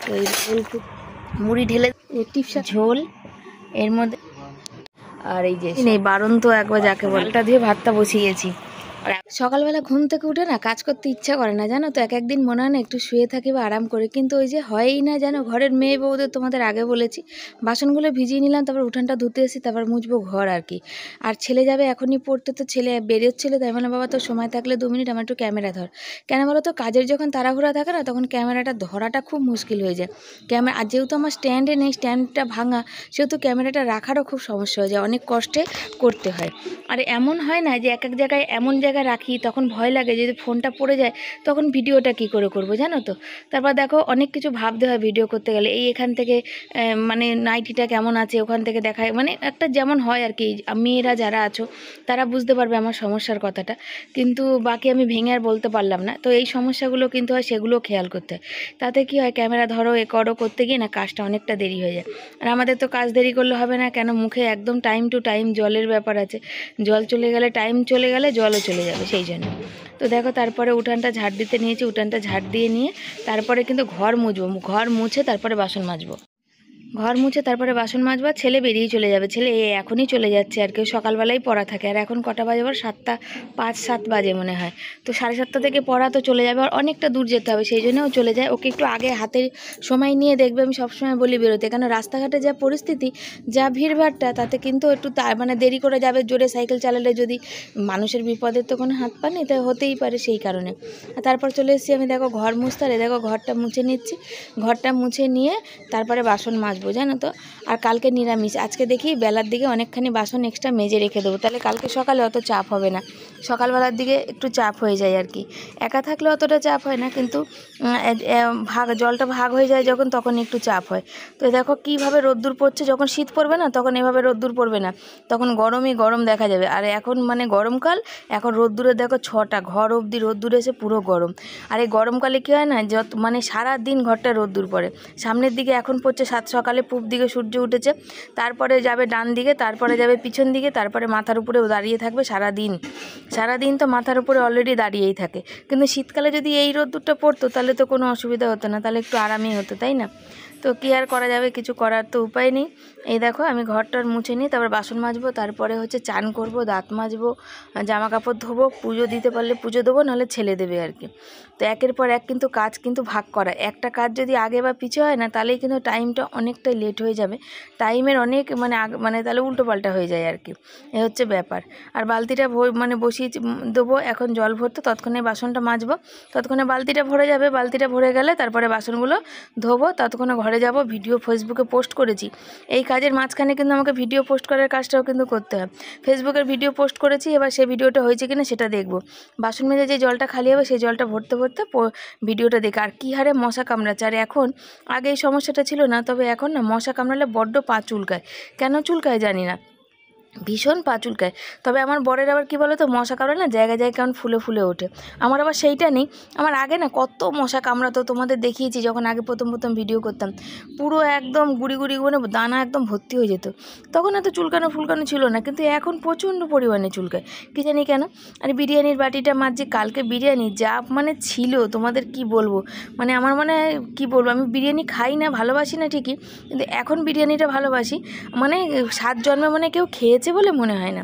তো এই মুড়ি ঢেলে টিপসা ঝোল এর মধ্যে, আর এই যে নেই বারণ তো একবার যাকে বলটা দিয়ে ভাতটা বসিয়েছি। আর সকালবেলা ঘুম থেকে উঠে না কাজ করতে ইচ্ছা করে না জানো তো, এক একদিন মনে হয় না একটু শুয়ে থাকি বা আরাম করে, কিন্তু ওই যে হয়ই না জানো। ঘরের মেয়ে বউদের তোমাদের আগে বলেছি, বাসনগুলো ভিজিয়ে নিলাম, তারপর উঠানটা ধুতে এসি, তারপর মুছবো ঘর আর কি। আর ছেলে যাবে এখনই পড়তে, তো ছেলে বেরোচ্ছিলো, তাই বললাম বাবা তো সময় থাকলে 2 মিনিট আমার একটু ক্যামেরা ধর। কেন বলো তো, কাজের যখন তাড়াহুড়া থাকে না তখন ক্যামেরাটা ধরাটা খুব মুশকিল হয়ে যায়। ক্যামেরা আর যেহেতু আমার স্ট্যান্ডে নেই, স্ট্যান্ডটা ভাঙা, সেহেতু ক্যামেরাটা রাখারও খুব সমস্যা হয়ে যায়, অনেক কষ্টে করতে হয়। আর এমন হয় না যে এক এক জায়গায় এমন জায়গায় রাখি, তখন ভয় লাগে যদি ফোনটা পড়ে যায় তখন ভিডিওটা কি করে করবো জানো তো। তারপর দেখো অনেক কিছু ভাবতে হয় ভিডিও করতে গেলে, এই এখান থেকে মানে নাইটিটা কেমন আছে ওখান থেকে দেখায়, মানে একটা যেমন হয় আর কি। মেয়েরা যারা আছো তারা বুঝতে পারবে আমার সমস্যার কথাটা, কিন্তু বাকি আমি ভেঙে আর বলতে পারলাম না। তো এই সমস্যাগুলো কিন্তু হয়, সেগুলো খেয়াল করতে হয়। তাতে কি হয়, ক্যামেরা ধরো এ করো করতে গিয়ে না কাজটা অনেকটা দেরি হয়ে যায়। আর আমাদের তো কাজ দেরি করলে হবে না, কেন মুখে একদম টাইম টু টাইম জলের ব্যাপার আছে, জল চলে গেলে টাইম চলে গেলে জলও চলে যাবে, সেই জন্য। তো দেখো তারপরে উঠানটা ঝাড় দিতে নিয়েছি, উঠানটা ঝাড় দিয়ে নিয়ে তারপরে কিন্তু ঘর মুছবো, ঘর মুছে তারপরে বাসন মাজবো। ঘর মুছে তারপরে বাসন মাজবা, ছেলে বেরিয়ে চলে যাবে, ছেলে এখনই চলে যাচ্ছে আর কি, সকালবেলাই পড়া থাকে। আর এখন কটা বাজে, 7টা 5-7 বাজে মনে হয়। তো 7:30 থেকে পড়া, তো চলে যাবে, আর অনেকটা দূর যেতে হবে, সেই জন্য ও চলে যায়। ওকে একটু আগে হাতে সময় নিয়ে দেখবে, আমি সবসময় বলি বেরোতে, কেন রাস্তাঘাটে যা পরিস্থিতি, যা ভিড়ভাড়টা, তাতে কিন্তু একটু মানে দেরি করে যাবে। জোরে সাইকেল চালালে যদি মানুষের বিপদের তো কোনো হাত পা নেই, তাই হতেই পারে, সেই কারণে। আর তারপর চলে এসেছি আমি দেখো ঘর মুছতে, আর দেখো ঘরটা মুছে নিচ্ছি। ঘরটা মুছে নিয়ে তারপরে বাসন মাজবো জানো তো। আর কালকে নিরামিষ, আজকে দেখি বেলার দিকে অনেকখানি বাসন এক্সট্রা মেজে রেখে দেবো, তাহলে কালকে সকালে অত চাপ হবে না। সকালবেলার দিকে একটু চাপ হয়ে যায় আর কি, একা থাকলে অতটা চাপ হয় না, কিন্তু জলটা ভাগ হয়ে যায় যখন, তখন একটু চাপ হয়। তো দেখো কীভাবে রোদ্দুর পড়ছে, যখন শীত পড়বে না তখন এভাবে রোদ্দুর পড়বে না, তখন গরমই গরম দেখা যাবে। আর এখন মানে গরমকাল, এখন রোদ্দুরে দেখো 6টা ঘর অবধি রোদ্দুর এসে পুরো গরম। আর এই গরমকালে কী হয় না, মানে সারা দিন ঘরটা রোদ্দুর পড়ে। সামনের দিকে এখন পড়ছে 7 সকালে, পূব দিকে সূর্য উঠেছে, তারপরে যাবে ডান দিকে, তারপরে যাবে পিছন দিকে, তারপরে মাথার উপরেও দাঁড়িয়ে থাকবে সারাদিন। সারাদিন তো মাথার উপরে অলরেডি দাঁড়িয়েই থাকে। কিন্তু শীতকালে যদি এই রোদ্দুরটা পড়তো তাহলে তো কোনো অসুবিধা হতো না, তাহলে একটু আরামই হতো, তাই না? তো কী আর করা যাবে, কিছু করার তো উপায় নেই। এই দেখো আমি ঘরটার মুছে নিই, তারপর বাসন মাজবো, তারপরে হচ্ছে চান করব, দাঁত মাজবো, জামা কাপড় ধোবো, পুজো দিতে পারলে পুজো দেবো, নাহলে ছেলে দেবে আর কি। তো একের পর এক কিন্তু কাজ কিন্তু ভাগ করা, একটা কাজ যদি আগে বা পিছু হয় না, তাহলেই কিন্তু টাইমটা অনেকটাই লেট হয়ে যাবে, টাইমের অনেক মানে তাহলে উল্টোপাল্টা হয়ে যায় আর কি, এ হচ্ছে ব্যাপার। আর বালতিটা বসিয়ে দেবো এখন জল ভরতে, ততক্ষণে বাসনটা মাজবো, ততক্ষণে বালতিটা ভরে যাবে, বালতিটা ভরে গেলে তারপরে বাসনগুলো ধোবো, ততক্ষণে ঘরে যাব। ভিডিও ফেসবুকে পোস্ট করেছি, এই কাজের মাঝখানে কিন্তু আমাকে ভিডিও পোস্ট করার কাজটাও কিন্তু করতে হয়। ফেসবুকের ভিডিও পোস্ট করেছি, এবার সেই ভিডিওটা হয়েছে কিনা সেটা দেখবো। বাসন মেজে যে জলটা খালি হবে সেই জলটা ভরতে ভরতে ভিডিওটা দেখে। আর কী হারে মশা কামড়াচ্ছে, আর এখন, আগে এই সমস্যাটা ছিল না, তবে এখন না মশা কামড়ালে বড্ড পা চুলকায়, কেন চুলকায় জানি না, ভীষণ পা চুলকায়। তবে আমার বরের আবার কী বলো তো, মশা কামড়ালে না জায়গায় জায়গায় কেমন ফুলে ফুলে ওঠে, আমার আবার সেইটা নেই। আমার আগে না কত মশা কামড়াতো, তোমাদের দেখিয়েছি যখন আগে প্রথম ভিডিও করতাম, পুরো একদম গুড়ি গুড়ি মানে দানা একদম ভর্তি হয়ে যেত, তখন এত চুলকানো ফুলকানো ছিল না, কিন্তু এখন প্রচণ্ড পরিমাণে চুলকায়, কী জানি কেন। আর বিরিয়ানির বাটিটা মাজছি, কালকে বিরিয়ানি যা মানে ছিল তোমাদের কি বলবো, মানে আমার মনে হয় কী বলবো, আমি বিরিয়ানি খাই না, ভালোবাসি না ঠিকই, কিন্তু এখন বিরিয়ানিটা ভালোবাসি, মানে 7 জন্মে মানে কেউ খেয়েছে বলে মনে হয় না,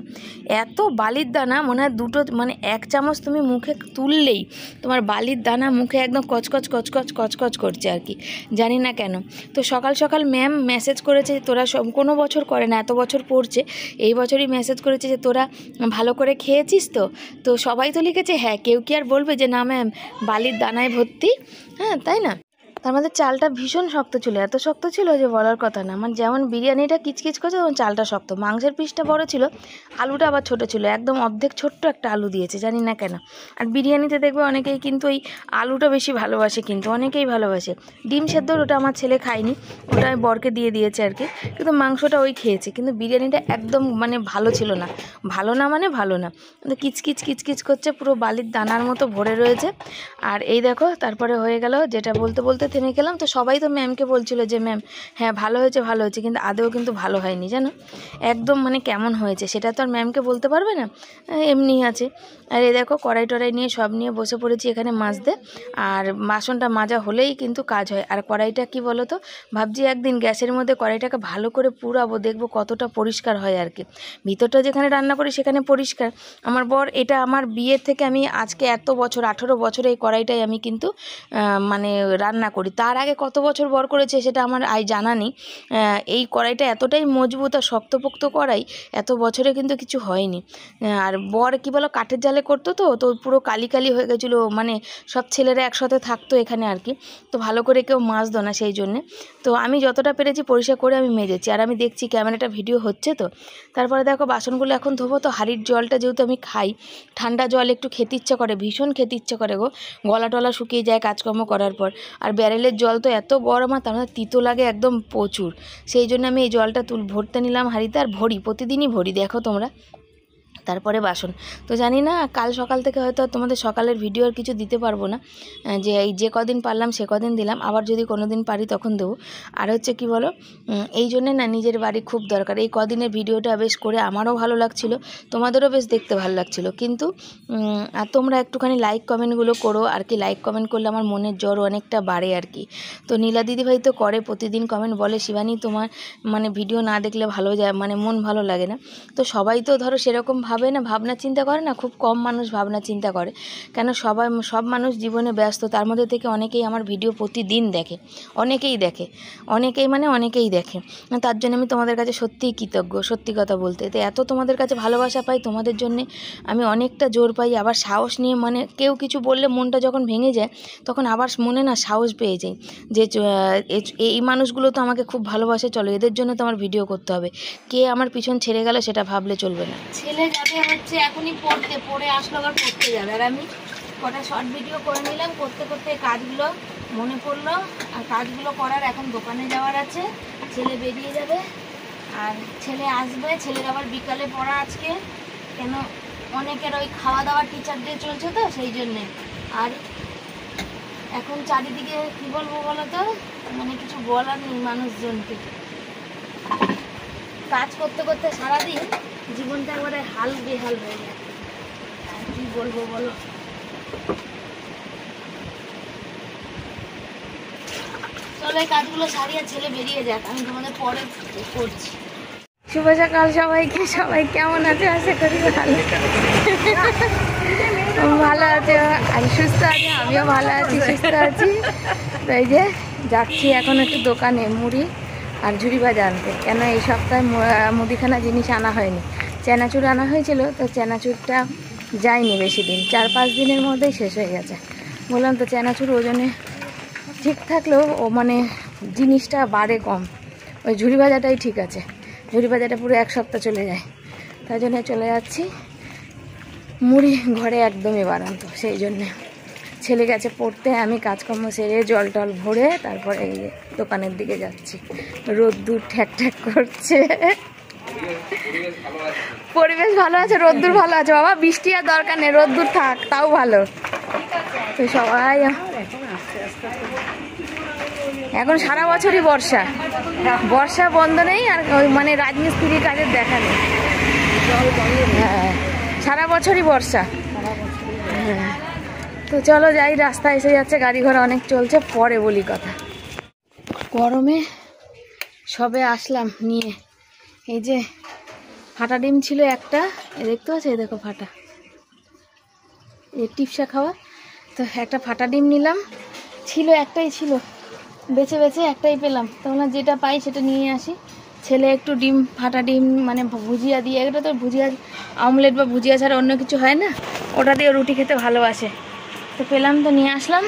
এত বালির দানা, মনে হয় দুটো মানে 1 চামচ তুমি মুখে তুললেই তোমার বালির দানা মুখে একদম কচকচ কচকচ কচকচ করছে আর কি, জানি না কেন। তো সকাল সকাল ম্যাম মেসেজ করেছে, তোরা সব কোনো বছর করে না, এত বছর পড়ছে, এই বছরই মেসেজ করেছে যে তোরা ভালো করে খেয়েছিস তো। তো সবাই তো লিখেছে হ্যাঁ, কেউ কি আর বলবে যে না ম্যাম বালির দানায় ভর্তি, হ্যাঁ তাই না। তার মধ্যে চালটা ভীষণ শক্ত ছিল, এত শক্ত ছিল যে বলার কথা না, মানে যেমন বিরিয়ানিটা কিচকিচ করছে তেমন চালটা শক্ত, মাংসের পিসটা বড় ছিল, আলুটা আবার ছোট ছিল, একদম অর্ধেক ছোট্ট একটা আলু দিয়েছে, জানি না কেন। আর বিরিয়ানিতে দেখবে অনেকেই কিন্তু ওই আলুটা বেশি ভালোবাসে, কিন্তু অনেকেই ভালোবাসে। ডিম সেদ্ধ ওটা আমার ছেলে খায়নি, ওটা আমি বরকে দিয়ে দিয়েছে আর কি, কিন্তু মাংসটা ওই খেয়েছে, কিন্তু বিরিয়ানিটা একদম মানে ভালো ছিল না, ভালো না মানে ভালো না, কিন্তু কিচকিচ কিচকিচ করছে, পুরো বালির দানার মতো ভরে রয়েছে। আর এই দেখো তারপরে হয়ে গেল, যেটা বলতে বলতে মেখে মেখেলাম। তো সবাই তো ম্যামকে বলছিল যে ম্যাম হ্যাঁ ভালো হয়েছে ভালো হয়েছে, কিন্তু আদৌ কিন্তু ভালো হয়নি জানো, একদম মানে কেমন হয়েছে সেটা তো আর ম্যামকে বলতে পারবে না, এমনিই আছে। আর এই দেখো কড়াই টড়াই নিয়ে সব নিয়ে বসে পড়েছি এখানে মাজতে। আর বাসনটা মাজা হলেই কিন্তু কাজ হয়। আর কড়াইটা কি বলো তো, ভাবছি একদিন গ্যাসের মধ্যে কড়াইটাকে ভালো করে পুরাবো, দেখবো কতটা পরিষ্কার হয় আর কি। ভিতরটা যেখানে রান্না করি সেখানে পরিষ্কার। আমার বর এটা আমার বিয়ের থেকে আমি আজকে এত বছর 18 বছর এই কড়াইটাই আমি কিন্তু মানে রান্না করি। তার আগে কত বছর বর করেছে সেটা আমার জানা নেই। এই কড়াইটা এতটাই মজবুত আর শক্তপোক্ত কড়াই, এত বছরে কিন্তু কিছু হয়নি। আর বর কি বলো কাঠের জালে করতো, তো পুরো কালি কালি হয়ে গেছিলো, মানে সব ছেলেরা একসাথে থাকতো এখানে আর কি, তো ভালো করে কেউ মাজতো না সেই জন্যে। তো আমি যতটা পেরেছি পরিষ্কার করে আমি মেজেছি। আর আমি দেখছি ক্যামেরাটা ভিডিও হচ্ছে তো। তারপরে দেখো বাসনগুলো এখন ধোবো। তো হাঁড়ির জলটা যেহেতু আমি খাই, ঠান্ডা জল একটু খেতে ইচ্ছা করে, ভীষণ খেতে ইচ্ছা করে গো, গলা টলা শুকিয়ে যায় কাজকর্ম করার পর। আর ব্যারেলের জল তো এত গরম আর তার মধ্যে তিতো লাগে একদম প্রচুর, সেই জন্য আমি এই জলটা ভরতে নিলাম হাঁড়িতে। আর ভরি, প্রতিদিনই ভরি, দেখো তোমরা। তারপরে বাসন তো জানি না, কাল সকাল থেকে হয়তো তোমাদের সকালের ভিডিও আর কিছু দিতে পারবো না, যে কদিন পারলাম সে কদিন দিলাম, আবার যদি কোনো দিন পারি তখন দেবো। আর হচ্ছে কি বলো, এই জন্যে না নিজের বাড়ি খুব দরকার। এই কদিনের ভিডিওটা বেশ করে আমারও ভালো লাগছিল, তোমাদেরও বেশ দেখতে ভালো লাগছিল। কিন্তু আর তোমরা একটুখানি লাইক কমেন্টগুলো করো আর কি, লাইক কমেন্ট করলে আমার মনের জ্বর অনেকটা বাড়ে আর কি। তো নীলা দিদিভাই তো করে প্রতিদিন কমেন্ট, বলে শিবানী তোমার মানে ভিডিও না দেখলে ভালো যায়, মানে মন ভালো লাগে না। তো সবাই তো ধরো সেরকম ভাবে না, ভাবনা চিন্তা করে না, খুব কম মানুষ ভাবনা চিন্তা করে। কেন সব মানুষ জীবনে ব্যস্ত, তার মধ্যে থেকে অনেকেই আমার ভিডিও প্রতিদিন দেখে, অনেকেই দেখে। তার জন্য আমি তোমাদের কাছে সত্যিই কৃতজ্ঞ, সত্যি কথা বলতে। তো এত তোমাদের কাছে ভালোবাসা পাই, তোমাদের জন্যে আমি অনেকটা জোর পাই, আবার সাহস নিয়ে, মানে কেউ কিছু বললে মনটা যখন ভেঙে যায় তখন আবার মনে না সাহস পেয়ে যাই যে এই মানুষগুলো তো আমাকে খুব ভালোবাসে, চলো এদের জন্য তো আমার ভিডিও করতে হবে। কে আমার পিছন ছেড়ে গেল সেটা ভাবলে চলবে না। ছেলে যাবে হচ্ছে এখনই পড়ে আসলো, আবার পড়তে যাবে। আর আমি কটা শর্ট ভিডিও করে নিলাম, করতে করতে কাজগুলো মনে পড়লো। আর কাজগুলো করার এখন দোকানে যাওয়ার আছে, ছেলে বেরিয়ে যাবে আর ছেলে আসবে, ছেলের আবার বিকালে পড়া আজকে, কেন অনেকের ওই খাওয়া দাওয়ার টিচার ডে চলছে তো সেই জন্যে। আর এখন চারিদিকে কী বলবো বলো তো, মানে কিছু বলার নেই মানুষজনকে। কাজ করতে করতে সারাদিন জীবনটা একবারে হাল বেহাল হয়ে যায়, আর কি বলবো বলো। চলো এই কাজগুলো সারিয়ে ছেলে বেরিয়ে যাক, আমি তোমাদের পরে করছি। শুভ সকাল সবাইকে, সবাই কেমন আছে? আশা করি ভালো আছে আর সুস্থ আছে, আমিও ভালো আছি সুস্থ আছি। তো এই যে যাচ্ছি এখন একটু দোকানে মুড়ি আর ঝুড়ি ভাজা আনতে, কেন এই সপ্তাহে মুদিখানা জিনিস আনা হয়নি। চানাচুর আনা হয়েছিল, তো চানাচুরটা যায়নি বেশি দিন, 4-5 দিনের মধ্যেই শেষ হয়ে গেছে। বললাম তো চানাচুর ওজনে ঠিক থাকলেও ও মানে জিনিসটা বাড়ে কম, ওই ঝুড়ি ভাজাটাই ঠিক আছে, ঝুড়ি ভাজাটা পুরো 1 সপ্তাহ চলে যায়। তাই জন্য চলে যাচ্ছি, মুড়ি ঘরে একদমই বাড়ান্ত, সেই জন্যে। ছেলে গেছে পড়তে, আমি কাজকর্ম সেরে জল টল ভরে তারপরে এই দোকানের দিকে যাচ্ছি। রোদ্দুর ঠ্যাক ঠ্যাক করছে, পরিবেশ ভালো আছে, রোদ্দুর ভালো আছে বাবা, বৃষ্টি আর দরকার নেই, রোদ্দুর থাক তাও ভালো। তো সবাই এখন সারা বছরই বর্ষা বন্ধ নেই, আর মানে রাজমিস্ত্রির কাজের দেখা নেই। হ্যাঁ সারা বছরই বর্ষা। হ্যাঁ তো চলো যাই, রাস্তা এসে যাচ্ছে, গাড়ি ঘোড়া অনেক চলছে, পরে বলি কথা। গরমে সবে আসলাম নিয়ে, এই যে ফাটা ডিম ছিল একটা, দেখতে পাচ্ছ, এই দেখো ফাটা, এই টিপসা খাওয়া। তো একটা ফাটা ডিম নিলাম, ছিল একটাই ছিল, বেছে বেছে একটাই পেলাম, তোমরা যেটা পাই সেটা নিয়ে আসি। ছেলে একটু ডিম, ফাটা ডিম মানে ভুজিয়া দিয়ে, এটা তো ভুজিয়া অমলেট বা ভুজিয়া ছাড়া অন্য কিছু হয় না, ওটা দিয়ে রুটি খেতে ভালোবাসে। তো পেলাম, তো নিয়ে আসলাম।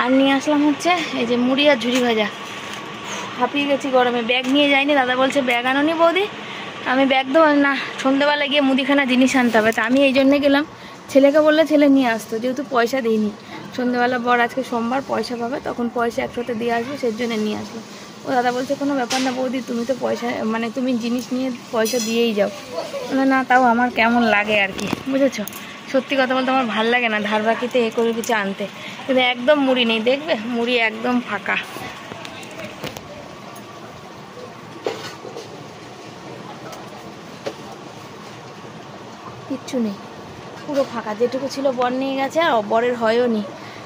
আর নিয়ে আসলাম হচ্ছে এই যে মুড়ি আর ঝুড়ি ভাজা। হাঁপিয়ে গেছি গরমে, ব্যাগ নিয়ে যাইনি, দাদা বলছে ব্যাগ আনোনি বৌদি, আমি ব্যাগ দেবো না, সন্ধ্যেবেলা গিয়ে মুদিখানা জিনিস আনতে হবে। তা আমি এই জন্যে গেলাম, ছেলেকে বললে ছেলে নিয়ে আসতো, যেহেতু পয়সা দিইনি। সন্ধ্যেবেলা বর আজকে সোমবার পয়সা পাবে, তখন পয়সা একসাথে দিয়ে আসবো, সেই জন্য নিয়ে আসলো। ও দাদা বলছে কোনো ব্যাপার না বৌদি, তুমি তো পয়সা মানে তুমি জিনিস নিয়ে পয়সা দিয়েই যাও। না তাও আমার কেমন লাগে আর কি, বুঝেছো, সত্যি কথা বলতে আমার ভাল লাগে না ধার বাকিতে এ করে কিছু আনতে, কিন্তু একদম মুড়ি নেই, দেখবে মুড়ি একদম ফাঁকা। কিচ্ছু নেই, পুরো ফাঁকা। যেটুকু ছিল বর নিয়ে গেছে, আর বরের হয়ও নি।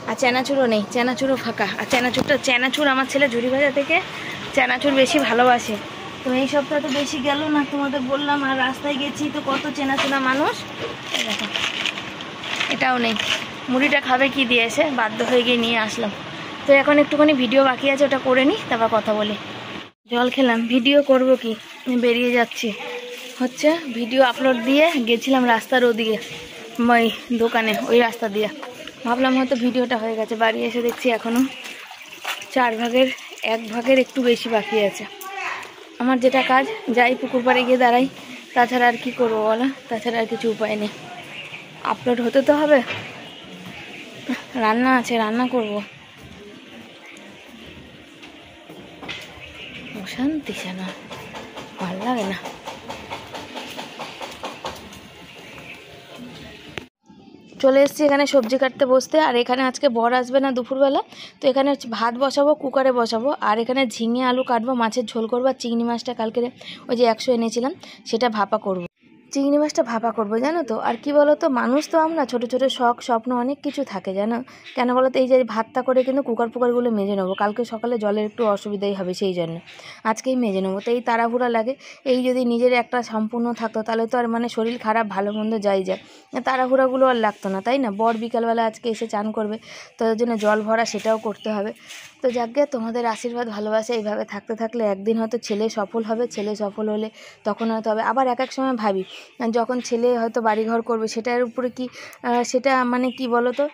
আর চানাচুরও নেই, চানাচুরও ফাঁকা। আর চানাচুর আমার ছেলে ঝুড়ি ভাজা থেকে চানাচুর বেশি ভালোবাসে, তো এই সপ্তাহে তো বেশি গেল না, তোমাদের বললাম। আর রাস্তায় গেছি তো কত চেনাচোনা মানুষ। দেখো এটাও নেই, মুড়িটা খাবে কি দিয়েছে, বাধ্য হয়ে গিয়ে নিয়ে আসলাম। তো এখন একটুখানি ভিডিও বাকি আছে, ওটা করে নিই, তারপর কথা বলি। জল খেলাম, ভিডিও করব কি, বেরিয়ে যাচ্ছি হচ্ছে। ভিডিও আপলোড দিয়ে গেছিলাম রাস্তার ওদিকে, ওই দোকানে, ওই রাস্তা দিয়ে। ভাবলাম হয়তো ভিডিওটা হয়ে গেছে, বাড়ি এসে দেখছি এখনও 4 ভাগের 1 ভাগের একটু বেশি বাকি আছে। আমার যেটা কাজ, যাই পুকুর পাড়ে গিয়ে দাঁড়াই, তাছাড়া আর কি করবো বলো, তাছাড়া আর কিছু উপায় নেই। আপলোড হতে তো হবে, রান্না আছে, রান্না করব। অশান্তি না, ভালো লাগে না। চলে এসেছি এখানে সবজি কাটতে বসতে। আর এখানে আজকে বর আসবে না দুপুরবেলা, তো এখানে ভাত বসাবো, কুকারে বসাবো। আর এখানে ঝিঙে আলু কাটবো, মাছের ঝোল করবো। আর চিংড়ি মাছটা কালকে ওই যে 100 এনেছিলাম, সেটা ভাপা করবো। চিংড়ি মাছটা ভাপা করবো, জানো তো। আর কি বলো তো, মানুষ তো আমরা, ছোটো ছোটো শখ স্বপ্ন অনেক কিছু থাকে, জানো কেন বলো তো। এই যে ভাতটা করে কিন্তু কুকারগুলো মেজে নেবো, কালকে সকালে জলের একটু অসুবিধাই হবে, সেই জন্য আজকেই মেজে নেবো। তো এই তাড়াহুড়া লাগে। এই যদি নিজের একটা সম্পূর্ণ থাকতো, তাহলে তো আর মানে শরীর খারাপ ভালো মন্দ যাই যায়, তাড়াহুড়াগুলো আর লাগতো না, তাই না। বর বিকালবেলা আজকে এসে চান করবে, তাদের জন্য জল ভরা, সেটাও করতে হবে। তো যাকে তোমাদের আশীর্বাদ ভালোবাসা এইভাবে থাকতে থাকলে একদিন হয়তো ছেলে সফল হবে। ছেলে সফল হলে তখন হয়তো হবে। আবার এক সময় ভাবি, যখন ছেলে হয়তো বাড়িঘর করবে, সেটার উপরে কি সেটা মানে কি বলো তো,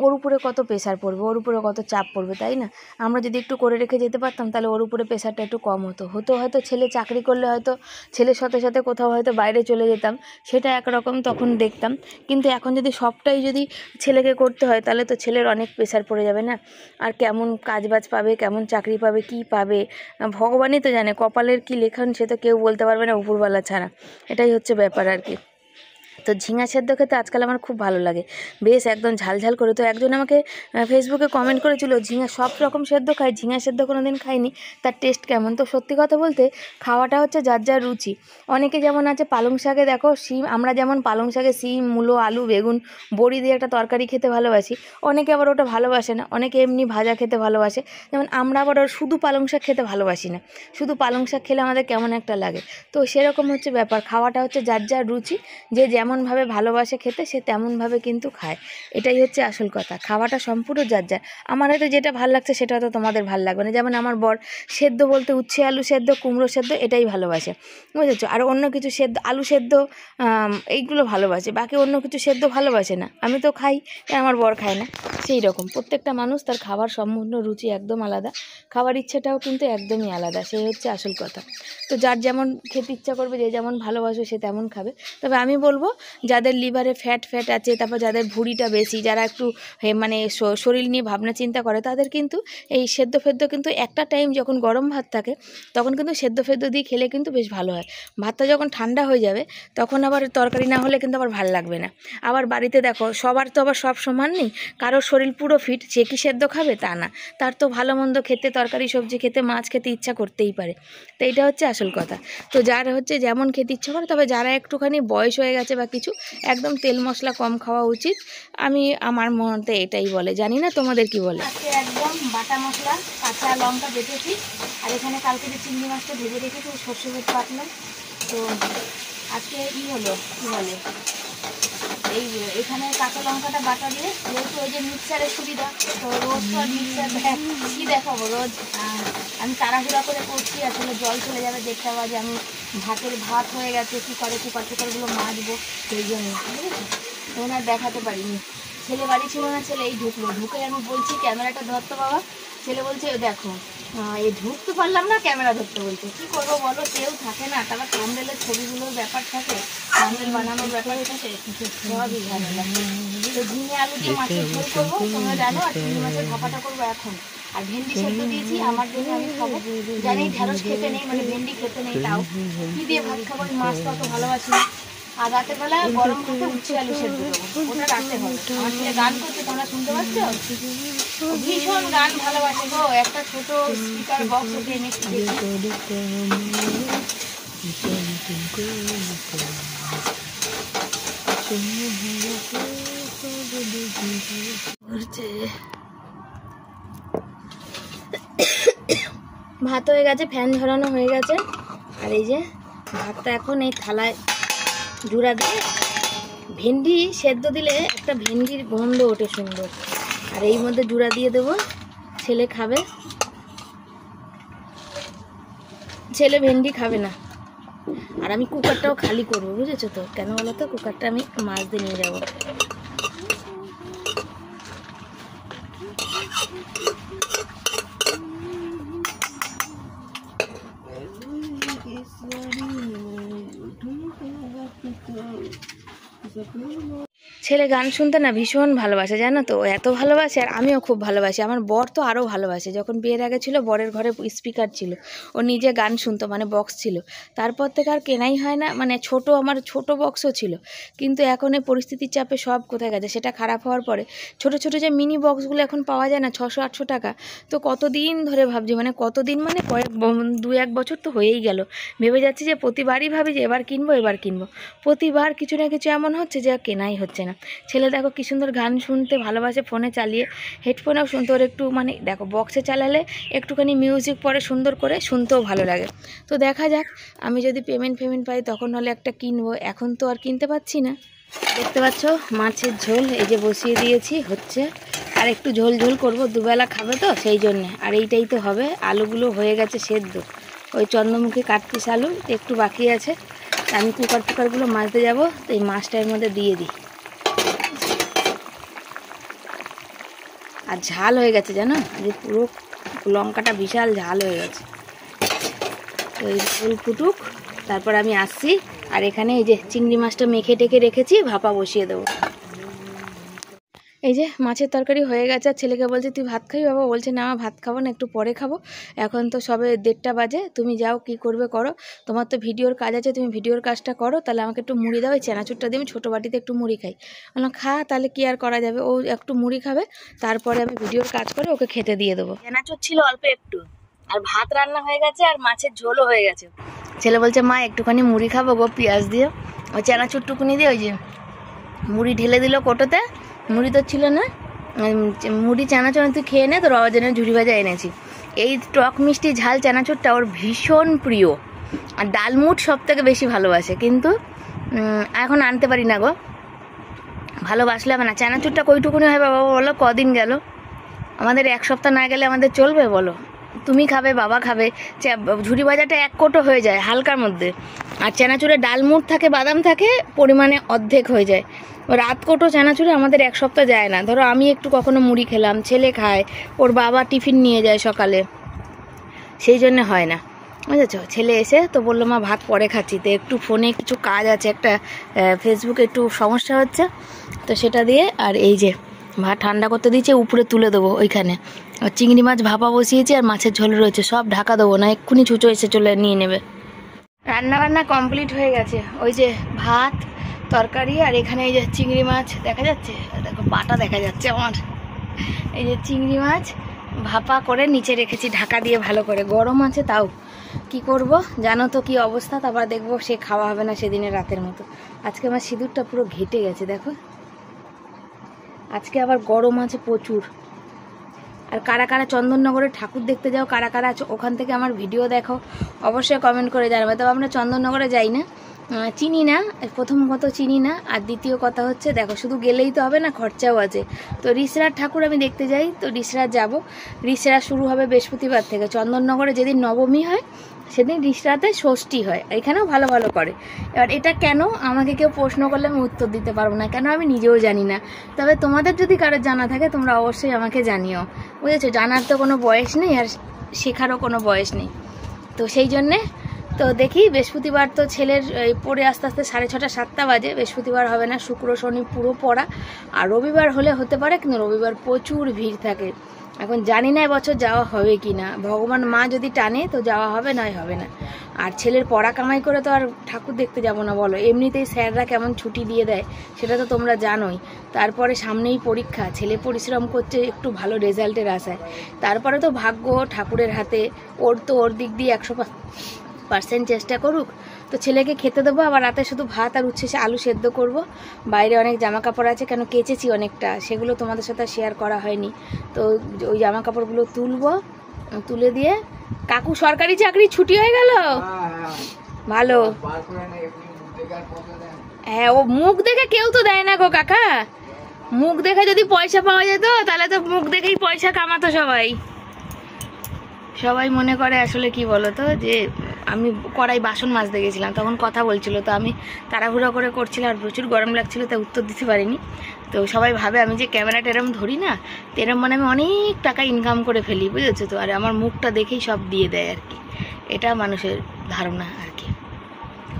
ওর উপরে কত প্রেশার পড়বে, ওর উপরে কত চাপ পড়বে, তাই না। আমরা যদি একটু করে রেখে যেতে পারতাম, তাহলে ওর উপরে প্রেশারটা একটু কম হতো। হয়তো ছেলে চাকরি করলে হয়তো ছেলের সাথে সাথে কোথাও হয়তো বাইরে চলে যেতাম, সেটা একরকম তখন দেখতাম। কিন্তু এখন যদি সবটাই যদি ছেলেকে করতে হয়, তাহলে তো ছেলের অনেক প্রেশার পড়ে যাবে না। আর কেমন কাজবাজ পাবে, কেমন চাকরি পাবে, কি পাবে, ভগবানই তো জানে। কপালের কি লেখন সে তো কেউ বলতে পারবে না উপরওয়ালা ছাড়া। এটাই হচ্ছে ব্যাপার আর কি। তো ঝিঙা সেদ্ধ খেতে আজকাল আমার খুব ভালো লাগে, বেশ একদম ঝালঝাল করে। তো একজন আমাকে ফেসবুকে কমেন্ট করেছিল, ঝিঙা সব রকম সেদ্ধ খাই, ঝিঙা সেদ্ধ কোনো দিন খাইনি, তার টেস্ট কেমন। তো সত্যি কথা বলতে, খাওয়াটা হচ্ছে যার যার রুচি। অনেকে যেমন আছে পালং শাকে, দেখো শিম, আমরা যেমন পালং শাকে শিম, মূলো, আলু, বেগুন, বড়ি দিয়ে একটা তরকারি খেতে ভালোবাসি, অনেকে আবার ওটা ভালোবাসে না, অনেকে এমনি ভাজা খেতে ভালোবাসে। যেমন আমরা আবার শুধু পালং শাক খেতে ভালোবাসি না, শুধু পালং শাক খেলে আমাদের কেমন একটা লাগে। তো সেরকম হচ্ছে ব্যাপার, খাওয়াটা হচ্ছে যার যার রুচি, যে যেমনভাবে ভালোবাসে খেতে সে তেমনভাবে কিন্তু খায়। এটাই হচ্ছে আসল কথা, খাওয়াটা সম্পূর্ণ যার যার। আমার হয়তো যেটা ভালো লাগছে সেটা হয়তো তোমাদের ভালো লাগবে না। যেমন আমার বর সেদ্ধ বলতে উচ্ছে আলু সেদ্ধ, কুমড়ো সেদ্ধ, এটাই ভালোবাসে, বুঝেছো। আর অন্য কিছু সেদ্ধ, আলু সেদ্ধ, এইগুলো ভালোবাসে, বাকি অন্য কিছু সেদ্ধ ভালোবাসে না। আমি তো খাই, আমার বর খায় না। সেই রকম প্রত্যেকটা মানুষ তার খাবার সম্পূর্ণ রুচি একদম আলাদা, খাবার ইচ্ছেটাও কিন্তু একদমই আলাদা, সেই হচ্ছে আসল কথা। তো যার যেমন খেতে ইচ্ছা করবে, যে যেমন ভালোবাসবে সে তেমন খাবে। তবে আমি বলবো, যাদের লিভারে ফ্যাট আছে, তারপর যাদের ভুঁড়িটা বেশি, যারা একটু মানে শরীর নিয়ে ভাবনা চিন্তা করে, তাদের কিন্তু এই সেদ্ধ ফেদ্ধ কিন্তু একটা টাইম যখন গরম ভাত থাকে, তখন কিন্তু সেদ্ধ ফেদ্ধ দিয়ে খেলে কিন্তু বেশ ভালো হয়। ভাতটা যখন ঠান্ডা হয়ে যাবে, তখন আবার তরকারি না হলে কিন্তু আবার ভালো লাগবে না। আবার বাড়িতে দেখো, সবার তো আবার সব সমান নেই, কারোর শরীর পুরো ফিট, সে কি সেদ্ধ খাবে তা না, তার তো ভালো মন্দ খেতে, তরকারি সবজি খেতে, মাছ খেতে ইচ্ছা করতেই পারে। তো এইটা হচ্ছে আসল কথা। তো যার হচ্ছে যেমন খেতে ইচ্ছা করে, তবে যারা একটুখানি বয়স হয়ে গেছে বা কিছু, একদম তেল মশলা কম খাওয়া উচিত। আমার মতে এটাই বলে, জানি না তোমাদের কি বলে। আজকে একদম বাটা মশলা, কাঁচা লঙ্কা বেটেছি। আর এখানে কালকে যে চিংড়ি মাছটা ভেজে রেখেছি, সর্ষে বেটে পাতলাম। তো আজকে হলো কি বলে, এখানে কাঁচা লঙ্কাটা বাটা দিয়ে, যেহেতু ওই যে মিক্সারের সুবিধা, তো রোজ তো মিক্সার কী দেখাবো রোজ, আমি তাড়াহুড়া করে করছি, আসলে জল চলে যাবে, দেখতে পাবো যে আমি ভাত হয়ে গেছে, কী করে কুকারগুলো মাজবো, সেই জন্য, বুঝেছি। তখন আর দেখাতে পারিনি। ছেলে বাড়ি ছিল না, ছেলে এই ঢুকে আমি বলছি ক্যামেরাটা ধরতো বাবা, ছেলে বলছে দেখো, এই ঢুকতে পারলাম না, ক্যামেরা ধরতে বলছে। কী করবো বলো, কেউ থাকে না, তারপর থাম্বনেলের ছবিগুলোর ব্যাপার থাকে, থাম্বনেল বানানোর ব্যাপার থাকে, সবই ঝামেলা। তো ঝিঙে আলু দিয়ে মাছের ঝোল করবো, তোমরা জানো, আর চিংড়ি মাছের ভাপাটা করবো এখন। আর ভেন্ডি সেদ্ধ দিয়েছি, আমার জন্য আমি খাবো, জানি ঢেঁড়স খেতে নেই, মানে ভেন্ডি খেতে নেই, তাও কী দিয়ে ভাত খাবো, মাছ তো অত ভালোবাসি না। আর রাতের বেলা গরম ভাতে উচ্ছে আলু সেদ্ধ দেবো, ওটা রাতে হবে। আমার ছেলে গান করছে, তোমরা শুনতে পাচ্ছ? ভীষণ গান ভালোবাসে গো। একটা ছোট স্পিকার বক্স ওকে এনেছি। ভাত হয়ে গেছে, ফ্যান ঝরানো হয়ে গেছে। আর এই যে ভাতটা এখন এই থালায় জুড়া দিয়ে, ভেন্ডি সেদ্ধ দিলে একটা ভেন্ডির গন্ধ ওঠে সুন্দর। আর এই মধ্যে জুড়া দিয়ে দেবো, ছেলে খাবে। ছেলে ভেন্ডি খাবে না। আর আমি কুকারটাও খালি করবো, বুঝেছো তো? কেন বলো তো? কুকারটা আমি মাছ দিয়ে নিয়ে যাবো। ছেলে গান শুনতে না ভীষণ ভালোবাসে, জানো তো? এত ভালোবাসে, আর আমিও খুব ভালোবাসি। আমার বর তো আরও ভালোবাসে। যখন বিয়ের আগে ছিল, বরের ঘরে স্পিকার ছিল, ও নিজে গান শুনতো, মানে বক্স ছিল। তারপর থেকে আর কেনাই হয় না। মানে আমার ছোট বক্সও ছিল, কিন্তু এখন এই পরিস্থিতির চাপে সব কোথায় গেছে। সেটা খারাপ হওয়ার পরে ছোট ছোট যে মিনি বক্সগুলো এখন পাওয়া যায় না, 600-800 টাকা। তো কতদিন ধরে ভাবছি, মানে কতদিন, মানে কয়েক 2-1 বছর তো হয়েই গেল, ভেবে যাচ্ছি যে প্রতিবারই ভাবি যে এবার কিনবো। প্রতিবার কিছু না কিছু এমন হচ্ছে যে কেনাই হচ্ছে না। ছেলে দেখো কি সুন্দর গান শুনতে ভালোবাসে, ফোনে চালিয়ে। হেডফোনেও শুনতে, ওর একটু মানে দেখো বক্সে চালালে একটুখানি মিউজিক পরে সুন্দর করে শুনতেও ভালো লাগে। তো দেখা যাক, আমি যদি পেমেন্ট পাই তখন হলে একটা কিনবো। এখন তো আর কিনতে পারছি না। দেখতে পাচ্ছ মাছের ঝোল এই যে বসিয়ে দিয়েছি, হচ্ছে। আর একটু ঝোল করব, দুবেলা খাবে তো সেই জন্যে। আর এইটাই তো হবে। আলুগুলো হয়ে গেছে সেদ্ধ, ওই চন্দ্রমুখী কাটপিস আলু একটু বাকি আছে। আমি কুকারগুলো মাজতে যাবো, তো এই মাছটা এর মধ্যে দিয়ে দিই। আর ঝাল হয়ে গেছে, জানো? যে পুরো লঙ্কাটা বিশাল ঝাল হয়ে গেছে। তো এই ঝোল ফুটুক, তারপর আমি আসছি। আর এখানে এই যে চিংড়ি মাছটা মেখে টেকে রেখেছি, ভাপা বসিয়ে দেবো। এই যে মাছের তরকারি হয়ে গেছে। আর ছেলেকে বলছে তুই ভাত খাবি? বাবা বলছে না, আমার ভাত খাবো না, একটু পরে খাবো। এখন তো সবে 1:30 বাজে, তুমি যাও কি করবে করো, তোমার তো ভিডিওর কাজ আছে, তুমি ভিডিওর কাজটা করো। তাহলে আমাকে একটু মুড়ি দাও, এই চানাচুরটা দিয়ে আমি ছোটো বাটিতে একটু মুড়ি খাই। বললাম খা, তাহলে কি আর করা যাবে। ও একটু মুড়ি খাবে, তারপরে আমি ভিডিওর কাজ করে ওকে খেতে দিয়ে দেবো। চানাচুর ছিল অল্প একটু, আর ভাত রান্না হয়ে গেছে, আর মাছের ঝোলও হয়ে গেছে। ছেলে বলছে মা একটুখানি মুড়ি খাবো গো, পেঁয়াজ দিয়ে। ওই চানাচুরটুকুনি দিয়ে ওই যে মুড়ি ঢেলে দিল কোটোতে। মুড়ি তো ছিল না, মুড়ি চানাচুর তুই খেয়ে নে, তোর বাবার জন্য ঝুড়ি ভাজা এনেছি। এই টক মিষ্টি ঝাল চানাচুরটা ওর ভীষণ প্রিয়। আর ডালমুট সব থেকে বেশি ভালোবাসে, কিন্তু এখন আনতে পারি না গো। ভালোবাসলে হবে না। চানাচুরটা কইটুকুনি হয় বাবা বলো? কদিন গেল আমাদের, 1 সপ্তাহ না গেলে আমাদের চলবে বলো? তুমি খাবে, বাবা খাবে। ঝুড়ি ভাজাটা 1 কোটো হয়ে যায় হালকার মধ্যে। আর চানাচুরে ডালমুট থাকে, বাদাম থাকে, পরিমাণে অর্ধেক হয়ে যায়। রাত কোটো চানাচুরে আমাদের 1 সপ্তাহ যায় না। ধরো আমি একটু কখনো মুড়ি খেলাম, ছেলে খায়, ওর বাবা টিফিন নিয়ে যায় সকালে, সেই জন্য হয় না, বুঝেছো? ছেলে এসে তো বললো মা ভাত পরে খাচ্ছি। তো একটু ফোনে কিছু কাজ আছে, একটা ফেসবুকে একটু সমস্যা হচ্ছে, তো সেটা দিয়ে। আর এই যে ভাত ঠান্ডা করতে দিয়েছে, উপরে তুলে দেবো ওইখানে। আর চিংড়ি মাছ ভাপা বসিয়েছি, আর মাছের ঝোল রয়েছে, সব ঢাকা দেবো, না এক্ষুনি ছুঁচো এসে চলে নিয়ে নেবে। রান্না কমপ্লিট হয়ে গেছে। ওই যে ভাত, তরকারি, আর এখানে এই যে চিংড়ি মাছ দেখা যাচ্ছে, দেখো পাটা দেখা যাচ্ছে আমার। এই যে চিংড়ি মাছ ভাপা করে নিচে রেখেছি ঢাকা দিয়ে ভালো করে। গরম আছে তাও কি করব জানো তো কি অবস্থা। তারপর দেখবো সে খাওয়া হবে না সেদিনের রাতের মতো। আজকে আমার সিঁদুরটা পুরো ঘেটে গেছে দেখো। আজকে আবার গরম আছে প্রচুর। আর কারা কারা চন্দননগরে ঠাকুর দেখতে যাও, কারা কারা ওখান থেকে আমার ভিডিও দেখো, অবশ্যই কমেন্ট করে জানাবে। তবে আমরা চন্দননগরে যাই না, চিনি না। প্রথম কথা চিনি না, আর দ্বিতীয় কথা হচ্ছে দেখো শুধু গেলেই তো হবে না, খরচাও আছে। তো রিসরার ঠাকুর আমি দেখতে যাই, তো রিসরার যাব। রিসরা শুরু হবে বৃহস্পতিবার থেকে। চন্দননগরে যেদিন নবমী হয় সেদিন রিসরাতে ষষ্ঠী হয়, এখানেও ভালো ভালো করে। এবার এটা কেন আমাকে কেউ প্রশ্ন করলে আমি উত্তর দিতে পারবো না, কেন আমি নিজেও জানি না। তবে তোমাদের যদি কারোর জানা থাকে তোমরা অবশ্যই আমাকে জানিও, বুঝেছো? জানার তো কোনো বয়স নেই, আর শেখারও কোনো বয়স নেই। তো সেই জন্যে তো দেখি, বৃহস্পতিবার তো ছেলের পড়ে আস্তে আস্তে 6:30-7টা বাজে। বৃহস্পতিবার হবে না, শুক্র শনি পুরো পড়া। আর রবিবার হলে হতে পারে, কিন্তু রবিবার প্রচুর ভিড় থাকে। এখন জানি না এবছর যাওয়া হবে কি না, ভগবান মা যদি টানে তো যাওয়া হবে, নয় হবে না। আর ছেলের পড়া কামাই করে তো আর ঠাকুর দেখতে যাব না বলো, এমনিতেই স্যাররা কেমন ছুটি দিয়ে দেয় সেটা তো তোমরা জানোই। তারপরে সামনেই পরীক্ষা, ছেলে পরিশ্রম করছে একটু ভালো রেজাল্টের আশায়, তারপরে তো ভাগ্য ঠাকুরের হাতে, ওর দিক দিয়ে 100% চেষ্টা করুক। তো ছেলেকে খেতে দেবো, আবার রাতে শুধু ভাত আর উচ্ছে আলু সেদ্ধ করব। বাইরে অনেক জামা কাপড় আছে, কেন কেচেছি অনেকটা, সেগুলো তোমাদের সাথে শেয়ার করা হয়নি। তো ওই জামা কাপড়গুলো তুলবো, তুলে দিয়ে কাকু সরকারি চাকরি ছুটি হয়ে গেল, ভালো। হ্যাঁ, ও মুখ দেখে কেউ তো দেয় না গো কাকা, মুখ দেখে যদি পয়সা পাওয়া যেত তাহলে তো মুখ দেখেই পয়সা কামাতো সবাই মনে করে আসলে কি বলতো, যে আমি কড়াই বাসন মাজতে গেছিলাম, তখন কথা বলছিল, তো আমি তাড়াহুড়ো করে করছিলাম, আর প্রচুর গরম লাগছিল, তাই উত্তর দিতে পারিনি। তো সবাই ভাবে আমি যে ক্যামেরাটা এরম ধরি না, তো এরম মানে আমি অনেক টাকা ইনকাম করে ফেলি, বুঝেছো তো। আর আমার মুখটা দেখেই সব দিয়ে দেয় আর কি, এটা মানুষের ধারণা আর কি।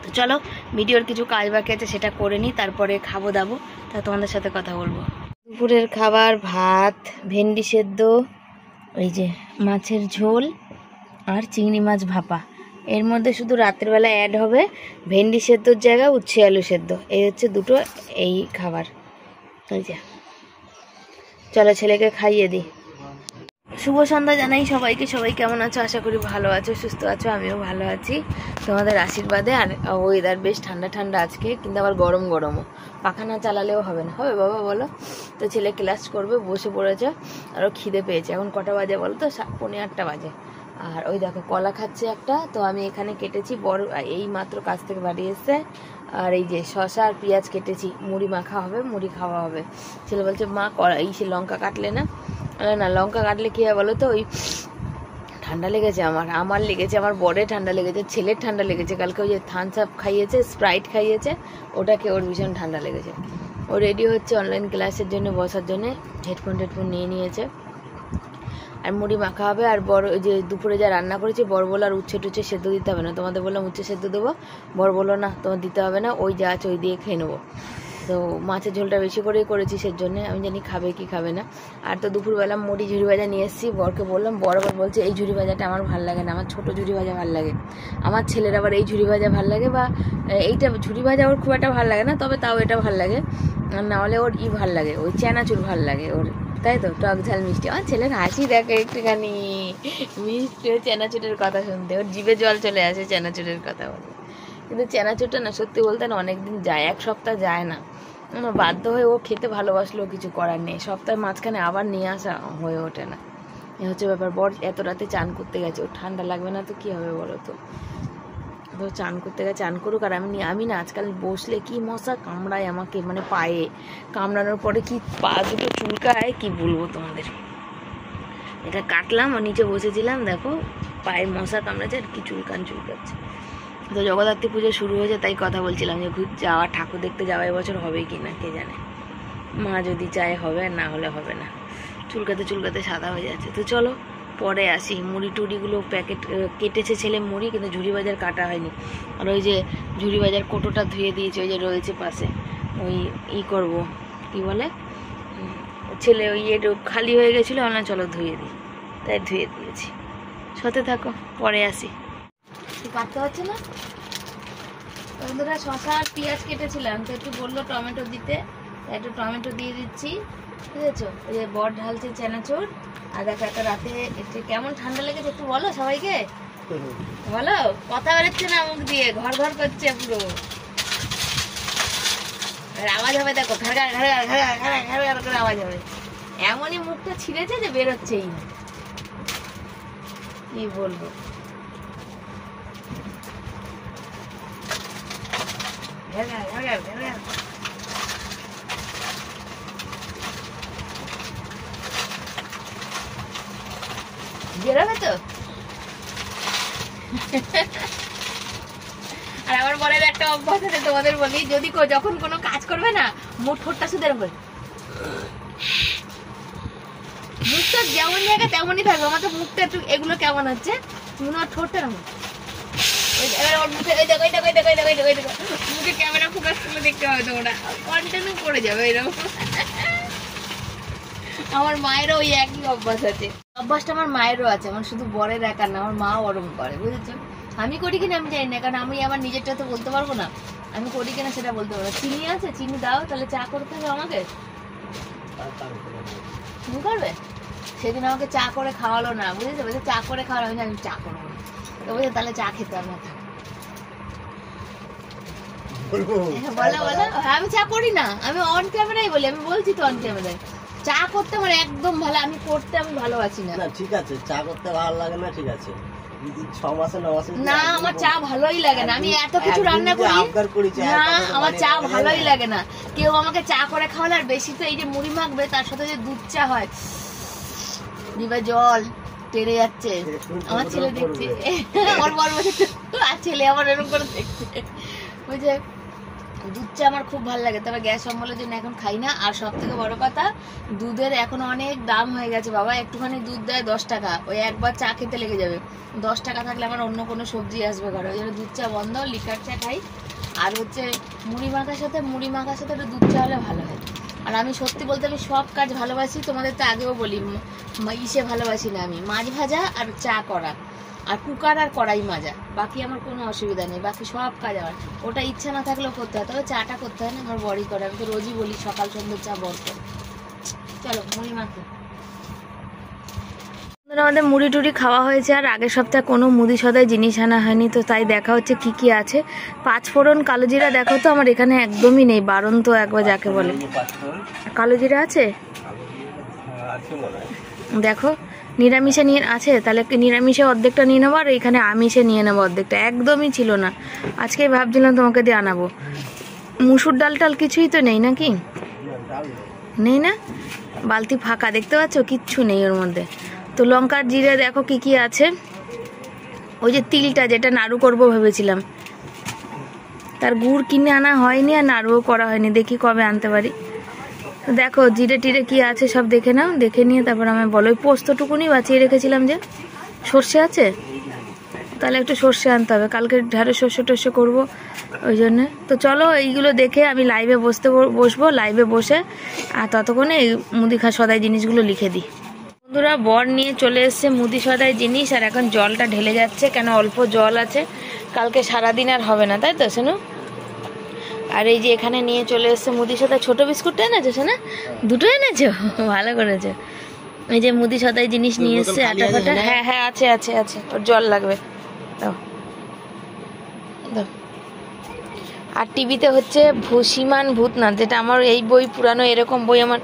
তো চলো, ভিডিওর কিছু কাজ বাকি আছে সেটা করে নিই, তারপরে খাবো দাবো, তা তোমাদের সাথে কথা বলবো। দুপুরের খাবার ভাত, ভেন্ডি সেদ্ধ, ওই যে মাছের ঝোল আর চিংড়ি মাছ ভাপা। এর মধ্যে শুধু রাতের বেলা অ্যাড হবে ভেন্ডি সেদ্ধর জায়গায় উচ্ছে আলু সেদ্ধ, এই হচ্ছে দুটো এই খাবার। এই যে চলো ছেলেকে খাইয়ে দিই। শুভ সন্ধ্যা জানাই সবাইকে। সবাই কেমন আছো? আশা করি ভালো আছো, সুস্থ আছো, আমিও ভালো আছি তোমাদের আশীর্বাদে। আর ওয়েদার বেশ ঠান্ডা ঠান্ডা আজকে, কিন্তু আবার গরম গরমও, পাখা না চালালেও হবে না, হবে বাবা বলো? তো ছেলে ক্লাস করবে, বসে পড়েছে, আরও খিদে পেয়েছে। এখন কটা বাজে বলো তো? 7:45 বাজে। আর ওই দেখো কলা খাচ্ছে একটা, তো আমি এখানে কেটেছি, বড় এই মাত্র কাছ থেকে বাড়ি এসছে। আর এই যে শসা আর পেঁয়াজ কেটেছি, মুড়ি মাখা হবে, মুড়ি খাওয়া হবে। ছেলে বলছে মা এই সে লঙ্কা কাটলে না, না লঙ্কা কাটলে কী হয় বলো তো, ওই ঠান্ডা লেগেছে, আমার লেগেছে, আমার বরের ঠান্ডা লেগেছে, ছেলের ঠান্ডা লেগেছে, কালকে ওই যে থামস আপ খাইয়েছে, স্প্রাইট খাইয়েছে, ওটাকে ওর ভীষণ ঠান্ডা লেগেছে। ও রেডি হচ্ছে অনলাইন ক্লাসের জন্য, বসার জন্য হেডফোন নিয়ে নিয়েছে। আর মুড়ি মাখা হবে। আর বড় যে দুপুরে যা রান্না করেছি, বড় বলো আর উচ্ছে টুচ্ছে সেদ্ধ দিতে হবে না, তোমাদের বললাম উচ্ছে সেদ্ধ দেবো, বড় বলো না তোমার দিতে হবে না, ওই যা আছে ওই দিয়ে খেয়ে নেবো। তো মাছের ঝোলটা বেশি করেই করেছি, সেজন্যে আমি জানি খাবে কি খাবে না। আর তো দুপুরবেলা মুড়ি ঝুড়ি ভাজা নিয়ে এসেছি, বরকে বললাম, বরাবর বলছে এই ঝুড়ি ভাজাটা আমার ভালো লাগে না, আমার ছোটো ঝুড়ি ভাজা ভালো লাগে। আমার ছেলের আবার এই ঝুড়ি ভাজা ভালো লাগে, বা এইটা ঝুড়ি ভাজা ওর খুব একটা ভালো লাগে না, তবে তাও এটা ভালো লাগে। আর নাহলে ওর ভালো লাগে, ওই চানাচুর ভালো লাগে ওর, তাই তো, টক ঝাল মিষ্টি। আমার ছেলের হাসি দেখে একটুখানি, মিষ্টি চানাচুরের কথা শুনতে ওর জিভে জল চলে আসে চানাচুরের কথা বলে। কিন্তু চানাচুরটা না সত্যি বলতে না অনেকদিন যায়, 1 সপ্তাহ যায় না, বাধ্য হয়ে ও খেতে ভালোবাসলেও কিছু করার নেই, সপ্তাহের মাঝখানে আবার নিয়ে আসা হয়ে ওঠে না, এ হচ্ছে ব্যাপার। বর এত রাতে চান করতে গেছে, ওর ঠান্ডা লাগবে না তো কী হবে বলো তো, তো চান করতে গেছে, চান করুক। আর আমি না আজকাল বসলে কি মশা কামড়ায় আমাকে, মানে পায়ে কামড়ানোর পরে কি পা দুটো চুলকায়, কি বলবো তোমাদের। এটা কাটলাম, আর নিচে বসেছিলাম, দেখো পায়ে মশা কামড়াচ্ছে আর কি চুলকাচ্ছে। তো জগদ্ধাত্রী পুজো শুরু হয়েছে, তাই কথা বলছিলাম যে যাওয়া, ঠাকুর দেখতে যাওয়া এবছর হবে কি না কে জানে, মা যদি চায় হবে, আর না হলে হবে না। চুলকাতে সাদা হয়ে যাচ্ছে। তো চলো পরে আসি। মুড়ি টুড়িগুলো প্যাকেট কেটেছে ছেলে মুড়ি, কিন্তু ঝুড়ি বাজার কাটা হয়নি। আর ওই যে ঝুড়ি বাজার কোটোটা ধুয়ে দিয়েছে, ওই যে রয়েছে পাশে, ওই করব কি বলে, ছেলে ওই খালি হয়ে গেছিলো, না চলো ধুয়ে দিই, তাই ধুয়ে দিয়েছি। সাথে থাকো, পরে আসি। কাটতে হচ্ছে না বন্ধুরা, শসা আর পেঁয়াজ কেটেছিলাম, তো একটু বললো টমেটো দিতে, একটু টমেটো দিয়ে দিচ্ছি, বুঝেছো। ওই যে বর ঢালছে চানাচুর। আর দেখো একটা রাতে একটু কেমন ঠান্ডা লেগেছে, একটু বলো সবাইকে, বলো, কথা বেরোচ্ছে না মুখ দিয়ে, ঘর করছে পুরো, আওয়াজ হবে, দেখো ঘাড় করে আওয়াজ হবে, এমনই মুখটা ছিঁড়েছে যে বেরোচ্ছেই না, কি বলবো। বেরোবে তো। আর আমার বরের একটা অভ্যাস আছে, তোমাদের বলি, যদি যখন কোনো কাজ করবে না, ঠোঁটটা শুধু এরকম করে, মুখটা যেমন জায়গা তেমনই থাকবে। আমার তো মুখটা একটু এগুলো কেমন হচ্ছে, ঠোঁটটা এরকম, মুখে ক্যামেরা ফোকাস করলে দেখতে হবে তোমরা, কন্টিনিউ করে যাবে এরকম। আমার মায়েরও ওই একই অভ্যাস আছে। অভ্যাসটা আমার মায়েরও আছে, আমার শুধু বরের একার না, আমার মা ওরম করে, বুঝেছো? আমি করি কিনা আমি জানি না, কারণ আমি আমার নিজেরটা তো বলতে পারবো না, আমি করি কিনা সেটা বলতে পারবো না। চিনি আছে, চিনি দাও, তাহলে চা করতে হবে আমাকে। তুমি করবে? সেদিন আমাকে চা করে খাওয়ালো না, বুঝেছো? বলছে চা করে খাওয়ালো, আমি চা করবো না, তো বলছে তাহলে চা খেতে হবে না। বলো বলো, আমি চা করি না, আমি অন ক্যামেরাই বলি, আমি বলছি তো অন ক্যামেরায় চা করতে আমার একদম ভালো, আমি করতে আমি ভালোবাসি না। ঠিক আছে, চা করতে ভালো লাগে না, ঠিক আছে, 6 মাসে 9 মাসে না, আমার চা ভালোই লাগে না, আমি এত কিছু রান্না করি না, আমার চা ভালোই লাগে না। কেউ আমাকে চা করে খাওয়ালে, আর বেশি তো এই যে মুড়ি মাখবে তার সাথে যে দুধ চা হয়, জিভে জল টেনে যাচ্ছে। আমার ছেলে দেখছে, আমার বর বসে, আর ছেলে আমার এরকম করে দেখছে, বুঝে। দুধ চা আমার খুব ভালো লাগে, তবে গ্যাস অম্বলের জন্য এখন খাই না। আর সব থেকে বড় কথা, দুধের এখন অনেক দাম হয়ে গেছে বাবা, একটুখানি দুধ দেয় 10 টাকা, ওই একবার চা খেতে লেগে যাবে। 10 টাকা থাকলে আমার অন্য কোনো সবজি আসবে ঘরে, ওই জন্য দুধ চা বন্ধ, লিকার চা খাই। আর হচ্ছে মুড়ি মাখার সাথে একটু দুধ চা হলে ভালো হয়। আর আমি সত্যি বলতে আমি সব কাজ ভালোবাসি, তোমাদের তো আগেও বলি, ইসে ভালোবাসি না আমি, মাছ ভাজা আর চা করা, আর কুকার আর কড়াই মাজা, বাকি আমার কোনো অসুবিধা নেই, বাকি সব কাজ আমার, ওটা ইচ্ছা না থাকলেও করতে হয়, তবে চাটা করতে হয় না, আমার বড়ি করে, আমি তো রোজই বলি সকাল সন্ধ্যে চা বড় করে। চলো মুড়ি মাখো। আমাদের মুড়ি টুড়ি খাওয়া হয়েছে, আর আগের সপ্তাহে কোনো মুদি সদাই জিনিস আনা হয়নি, তো তাই দেখা হচ্ছে কি কি আছে। 5 ফোড়ন কালো জিরা দেখো তো, আমার এখানে একদমই নেই, বারণ তো একবার যাকে বলে। কালো জিরা আছে দেখো, নিরামিষে নিয়ে আছে, তাহলে নিরামিষে অর্ধেকটা নিয়ে নেবো, আর এখানে আমিষে নিয়ে নেবো অর্ধেকটা, একদমই ছিল না, আজকেই ভাবছিলাম তোমাকে দিয়ে আনাবো। মুসুর ডাল টাল কিছুই তো নেই নাকি? নেই না, বালতি ফাঁকা, দেখতে পাচ্ছ কিচ্ছু নেই ওর মধ্যে। তো লঙ্কার জিরে দেখো কি কি আছে, ওই যে তিলটা যেটা নাড়ু করব ভেবেছিলাম, তার গুড় কিনে আনা হয়নি, আর নাড়ুও করা হয়নি, দেখি কবে আনতে পারি। দেখো জিরে টিরে কি আছে সব দেখে নাও, দেখে নিয়ে তারপর আমি বলো। ওই পোস্তটুকুনি বাঁচিয়ে রেখেছিলাম, যে সর্ষে আছে, তাহলে একটু সর্ষে আনতে হবে, কালকে ঢাড়ে সর্ষে টর্ষে করবো ওই জন্যে। তো চলো এইগুলো দেখে আমি লাইভে বসবো, লাইভে বসে আর ততক্ষণে এই মুদি সদাই জিনিসগুলো লিখে দিই। বন্ধুরা, বর নিয়ে চলে এসছে মুদি সদাই জিনিস, আর এখন জলটা ঢেলে যাচ্ছে, কেন অল্প জল আছে, কালকে সারাদিন আর হবে না, তাই তো শোনো। আর এই যে এখানে নিয়ে চলে এসছে মুদি সদাই, ছোট বিস্কুটটা এনেছো শোনা, দুটো এনেছো, ভালো করেছো। এই যে মুদি সদাই জিনিস নিয়ে এসছে, আটা ফাটা, হ্যাঁ হ্যাঁ আছে আছে আছে, ওর জল লাগবে, দাও দাও। আর টিভিতে হচ্ছে ভূষিমান ভূতনাথ, যেটা আমার এই বই, পুরানো এরকম বই আমার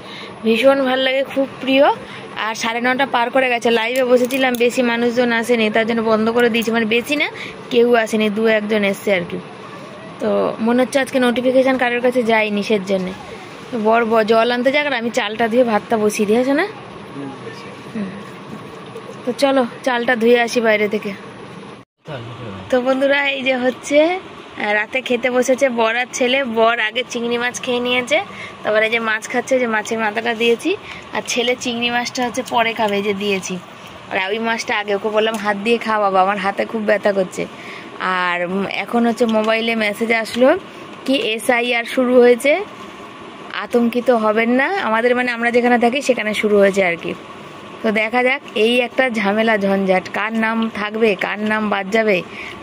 ভীষণ ভালো লাগে, খুব প্রিয়। আর 9:30 পার করে গেছে, লাইভে বসেছিলাম, বেশি মানুষজন আসেনি, তার জন্য বন্ধ করে দিয়েছি, মানে বেশি না, কেউ আসেনি, 2-1 জন এসছে আর কি। তো মনে হচ্ছে আজকে নোটিফিকেশান কারোর কাছে যায়নি, সের জন্যে। বর জল আনতে যাক, আর আমি চালটা ধুয়ে ভাতটা বসিয়ে দিয়েছে না। তো চলো চালটা ধুয়ে আসি বাইরে থেকে। তো বন্ধুরা, এই যে হচ্ছে রাতে খেতে বসেছে বর আর ছেলে। বর আগে চিংড়ি মাছ খেয়ে নিয়েছে, তারপরে যে মাছ খাচ্ছে, যে মাছের মাথাটা দিয়েছি, আর ছেলে চিংড়ি মাছটা হচ্ছে পরে খাবে, যে দিয়েছি। আর ওই মাছটা আগে ওকে বললাম হাত দিয়ে খা বাবা, আমার হাতে খুব ব্যথা করছে। আর এখন হচ্ছে মোবাইলে মেসেজ আসলো কি SIR শুরু হয়েছে, আতঙ্কিত হবেন না, আমাদের মানে আমরা যেখানে থাকি সেখানে শুরু হয়েছে আর কি। তো দেখা যাক, এই একটা ঝামেলা ঝঞ্ঝাট, কার নাম থাকবে কার নাম বাদ যাবে,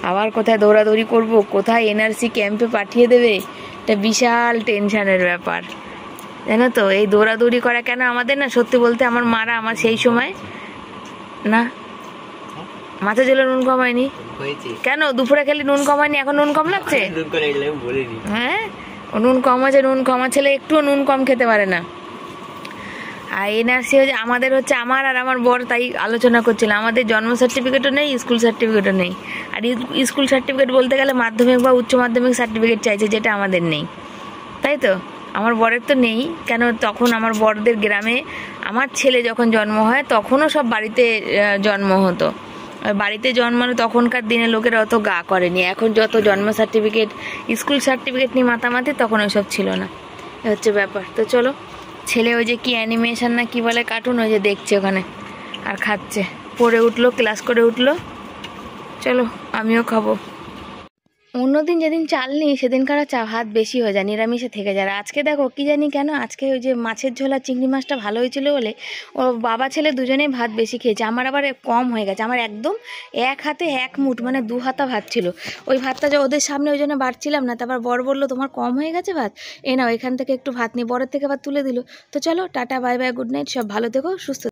আবার কোথায় দৌড়াদৌড়ি করব, কোথায় NRC ক্যাম্পে পাঠিয়ে দেবে, এটা বিশাল টেনশনের ব্যাপার জানো তো। এই দৌড়াদৌড়ি করা কেন আমাদের, না সত্যি বলতে আমার মারা আমার সেই সময় না মাথা জলে নুন কমায়নি কেন, দুপুরে খেলে নুন কমায়নি, এখন নুন কম লাগছে? হ্যাঁ, নুন কম আছে, নুন কমা ছেলে একটুও নুন কম খেতে পারে না। আর NRC হচ্ছে আমাদের, হচ্ছে আমার আর আমার বর তাই আলোচনা করছিলাম, আমাদের জন্ম সার্টিফিকেটও নেই, স্কুল সার্টিফিকেটও নেই। আর স্কুল সার্টিফিকেট বলতে গেলে মাধ্যমিক বা উচ্চ মাধ্যমিক সার্টিফিকেট চাইছে, যেটা আমাদের নেই, তাই তো। আমার বরের তো নেই, কেন তখন আমার বরদের গ্রামে আমার ছেলে যখন জন্ম হয় তখনও সব বাড়িতে জন্ম হতো, বাড়িতে জন্মানো তখনকার দিনে লোকেরা অত গা করেনি। এখন যত জন্ম সার্টিফিকেট, স্কুল সার্টিফিকেট নিয়ে মাতামাতি, তখন ওইসব ছিল না, এ হচ্ছে ব্যাপার। তো চলো, ছেলে ওই যে কি অ্যানিমেশন না কি বলে কার্টুন, ওই যে দেখছে ওখানে আর খাচ্ছে, পড়ে উঠলো, ক্লাস করে উঠলো। চলো আমিও খাবো। অন্যদিন যেদিন চাল নিই সেদিনকার ভাত বেশি হয়ে যায়, নিরামিষে থেকে যায়। আর আজকে দেখো কি জানি কেন আজকে ওই যে মাছের ঝোল আর চিংড়ি মাছটা ভালো হয়েছিল বলে ও বাবা ছেলে দুজনেই ভাত বেশি খেয়েছে, আমার আবার কম হয়ে গেছে। আমার একদম এক হাতে এক মুঠ মানে 2 হাতা ভাত ছিল, ওই ভাতটা যে ওদের সামনে ওই জন্য বাড়ছিলাম না। তারপর বর বললো তোমার কম হয়ে গেছে ভাত, নাও এখান থেকে একটু ভাত নিই, বরের থেকে আবার তুলে দিল। তো চলো tata bye bye good night, সব ভালো থেকো সুস্থ